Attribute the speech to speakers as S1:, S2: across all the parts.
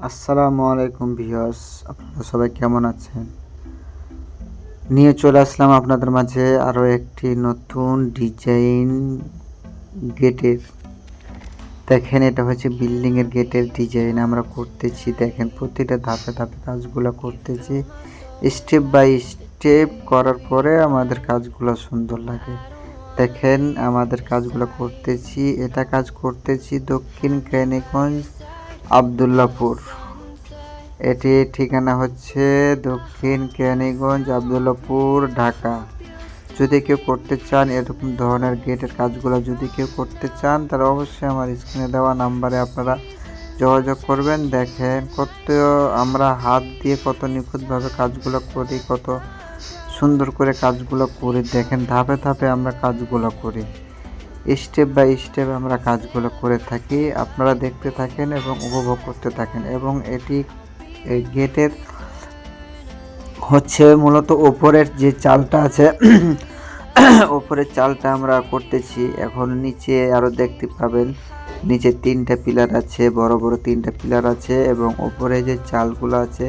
S1: আসসালামু আলাইকুম ভিউয়ার্স, আপনারা সবাই কেমন আছেন? নিয়ে চলে আসলাম আপনাদের মাঝে আরও একটি নতুন ডিজাইন গেটের। দেখেন, এটা হচ্ছে বিল্ডিংয়ের গেটের ডিজাইন আমরা করতেছি। দেখেন, প্রতিটা ধাপে ধাপে কাজগুলো করতেছি। স্টেপ বাই স্টেপ করার পরে আমাদের কাজগুলো সুন্দর লাগে। দেখেন, আমাদের কাজগুলো করতেছি। এটা কাজ করতেছি দক্ষিণ কেরানীগঞ্জ, আবদুল্লাপুর। এটির ঠিকানা হচ্ছে দক্ষিণ কেরানীগঞ্জ, আবদুল্লাপুর, ঢাকা। যদি কেউ করতে চান এরকম ধরনের গেটের কাজগুলো যদি কেউ করতে চান, তাহলে অবশ্যই আমার স্ক্রিনে দেওয়া নাম্বারে আপনারা যোগাযোগ করবেন। দেখেন, আমরা হাত দিয়ে কত নিখুঁতভাবে কাজগুলো করি, কত সুন্দর করে কাজগুলো করি। দেখেন, ধাপে ধাপে আমরা কাজগুলো করি, স্টেপ বাই স্টেপ আমরা কাজগুলো করে থাকি। আপনারা দেখতে থাকেন এবং উপভোগ করতে থাকেন। এবং এটি গেটের হচ্ছে মূলত ওপরের যে চালটা আছে ওপরের চালটা আমরা করতেছি। এখন নিচে আরও দেখতে পাবেন, নিচে 3টা পিলার আছে, বড় বড় 3টা পিলার আছে। এবং ওপরে যে চালগুলো আছে,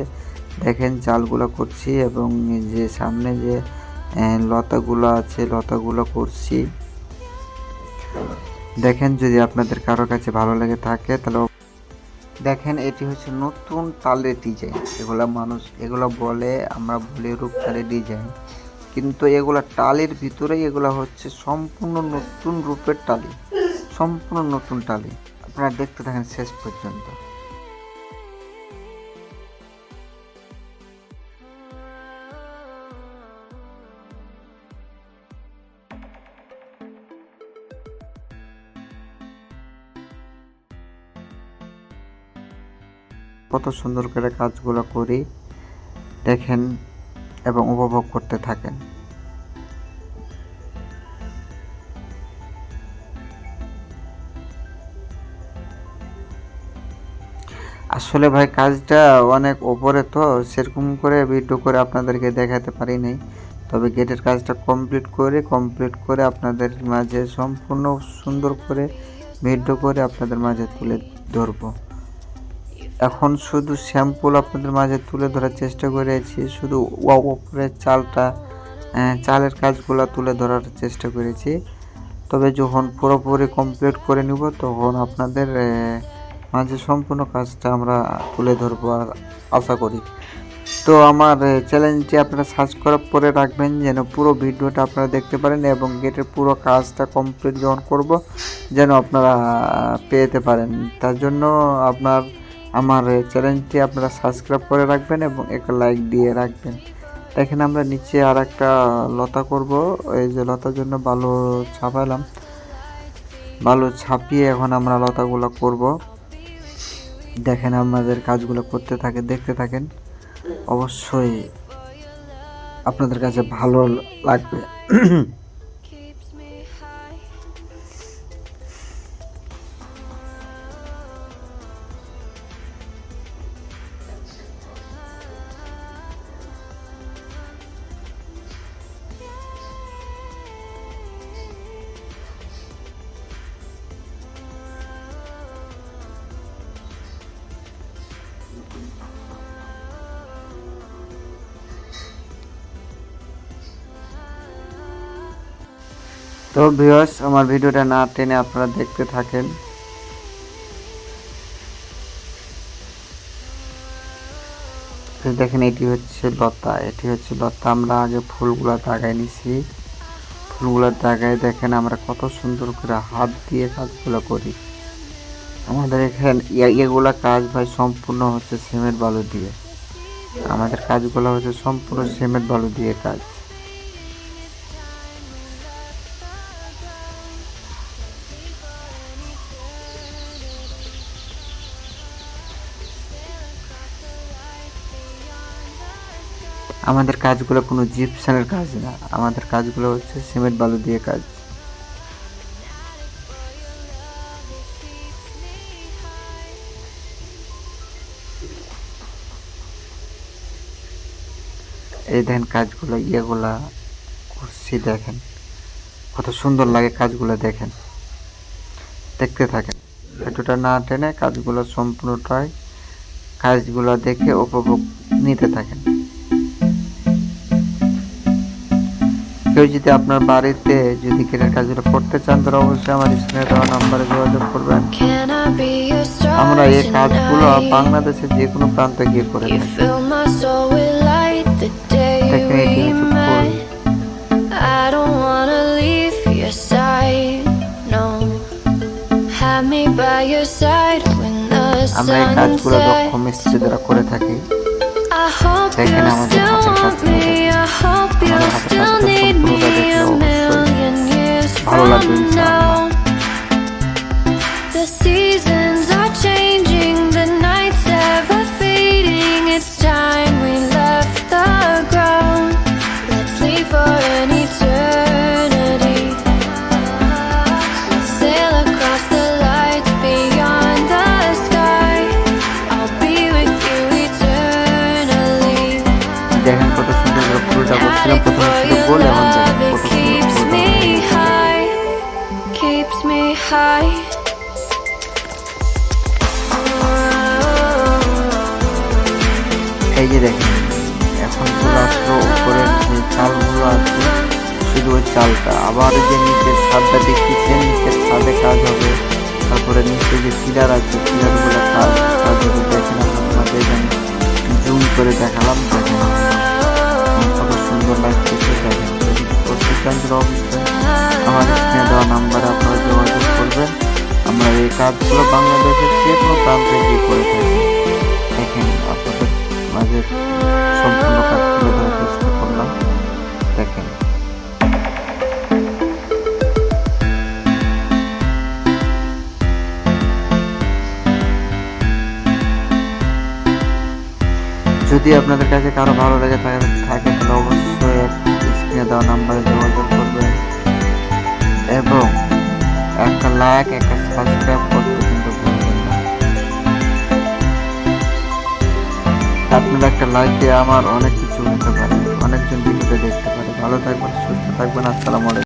S1: দেখেন চালগুলো করছি। এবং যে সামনে যে লতাগুলো আছে, লতাগুলো করছি। দেখেন, যদি আপনাদের কারো কাছে ভালো লেগে থাকে তাহলে দেখেন, এটি হচ্ছে নতুন তালের ডিজাইন। এগুলো বলে, আমরা বলি রূপতালের ডিজাইন, কিন্তু এগুলা টালির ভিতরেই এগুলা হচ্ছে সম্পূর্ণ নতুন রূপের টালি, সম্পূর্ণ নতুন টালি। আপনারা দেখতে থাকেন শেষ পর্যন্ত। কত সুন্দর করে কাজগুলো করি, দেখেন এবং উপভোগ করতে থাকেন। আসলে ভাই, কাজটা অনেক ওপরে, তো সেরকম করে ভিডিও করে আপনাদেরকে দেখাতে পারি নাই। তবে গেটের কাজটা কমপ্লিট করে আপনাদের মাঝে সম্পূর্ণ সুন্দর করে ভিডিও করে আপনাদের মাঝে তুলে ধরবো। এখন শুধু স্যাম্পল আপনাদের মাঝে তুলে ধরার চেষ্টা করেছি, শুধু ওপরের চালের কাজগুলো তুলে ধরার চেষ্টা করেছি। তবে যখন পুরোপুরি কমপ্লিট করে নিব, তখন আপনাদের মাঝে সম্পূর্ণ কাজটা আমরা তুলে ধরবো আশা করি। তো আমার চ্যানেলটি আপনারা সাবস্ক্রাইব করে রাখবেন, যেন পুরো ভিডিওটা আপনারা দেখতে পারেন এবং গেটের পুরো কাজটা কমপ্লিট যখন করব, যেন আপনারা পেতে পারেন। তার জন্য আমার চ্যানেলটি আপনারা সাবস্ক্রাইব করে রাখবেন এবং একটা লাইক দিয়ে রাখবেন। দেখেন, আমরা নিচে আর একটা লতা করব। এই যে লতার জন্য বালু ছাপালাম, বালু ছাপিয়ে এখন আমরা লতাগুলো করব। দেখেন, আমাদের কাজগুলো দেখতে থাকেন। অবশ্যই আপনাদের কাছে ভালো লাগবে। তো ভিউয়ার্স, আমার ভিডিওটা না টেনে আপনারা দেখতে থাকেন। দেখেন, এটি হচ্ছে লতা। আমরা আগে ফুলগুলা দাগাই নিছি। ফুলগুলা দাগায় দেখেন আমরা কত সুন্দর করে হাত দিয়ে কাজগুলো করি। আমাদের এখানে এগুলা কাজ ভাই সম্পূর্ণ হচ্ছে সিমেন্ট বালু দিয়ে। আমাদের কাজগুলো হচ্ছে সম্পূর্ণ সিমেন্ট বালু দিয়ে কাজ। আমাদের কাজগুলো কোনো জিপসানের কাজ না, আমাদের কাজগুলো হচ্ছে সিমেন্ট বালু দিয়ে কাজ। এই দেখেন কাজগুলো করছি, দেখেন কত সুন্দর লাগে কাজগুলো। দেখেন, দেখতে থাকেন, ভিডিওটা না টেনে কাজগুলো সম্পূর্ণটাই কাজগুলো দেখে উপভোগ নিতে থাকেন। কেউ যদি আপনার বাড়িতে যদি গেটের কাজগুলো করতে চান তাহলে অবশ্যই আমার স্ক্রিনে দেওয়া নাম্বারে যোগাযোগ করবেন। আমরা এই কাজগুলো বাংলাদেশের যে কোনো প্রান্তে গিয়ে করে থাকি। দেখেন এটি হচ্ছে ফুল। আমরা এই কাজগুলো দক্ষ মিস্ত্রি দ্বারা করে থাকি। দেখেন আমাদের হাতের কাজগুলো, আমাদের হাতের কাজটা সম্পূর্ণটা দেখলে অবশ্যই ভালো লাগবে ইনশাআল্লাহ। দেখেন কত সুন্দর করে ফুলটা করছিলাম, প্রথমে ছিল গোল, এখন দেখেন কত সুন্দর এই যে দেখেন এখন চলে আসলো উপরে যে চালগুলো আছে, শুধু ওই চালটা, আবার যে নিচের ছাদটা দেখতেছেন, নিচের ছাদে কাজ হবে, তারপরে নিচে যে পিলার আছে পিলারগুলো কাজ হবে। দেখেন আপনাদের এখানে জুম করে দেখালাম, দেখেন কত সুন্দর লাগতেছে। দেখেন যদি করতে চান অবশ্যই আমার স্ক্রিনে দেওয়া নাম্বারে আপনারা যোগাযোগ করবেন। আমরা এই কাজগুলো বাংলাদেশের যে কোনো প্রান্তে গিয়ে করে থাকি। দেখেন আপনাদের মাঝে সম্পূর্ণ কাজ তুলে ধরার চেষ্টা করলাম। দেখেন যদি আপনাদের কাছে কারো ভালো লেগে থাকে তাহলে অবশ্যই স্ক্রিনে দেওয়া নাম্বারে যোগাযোগ করবেন এবং একটা লাইক একটা সাবস্ক্রাইব করতে কিন্তু ভুলবেন না। আপনারা একটা লাইক দিয়ে আমার অনেক কিছু হতে পারে, অনেকজন ভিডিওটা দেখতে পারে। ভালো থাকবেন, সুস্থ থাকবেন। আসসালামু আলাইকুম।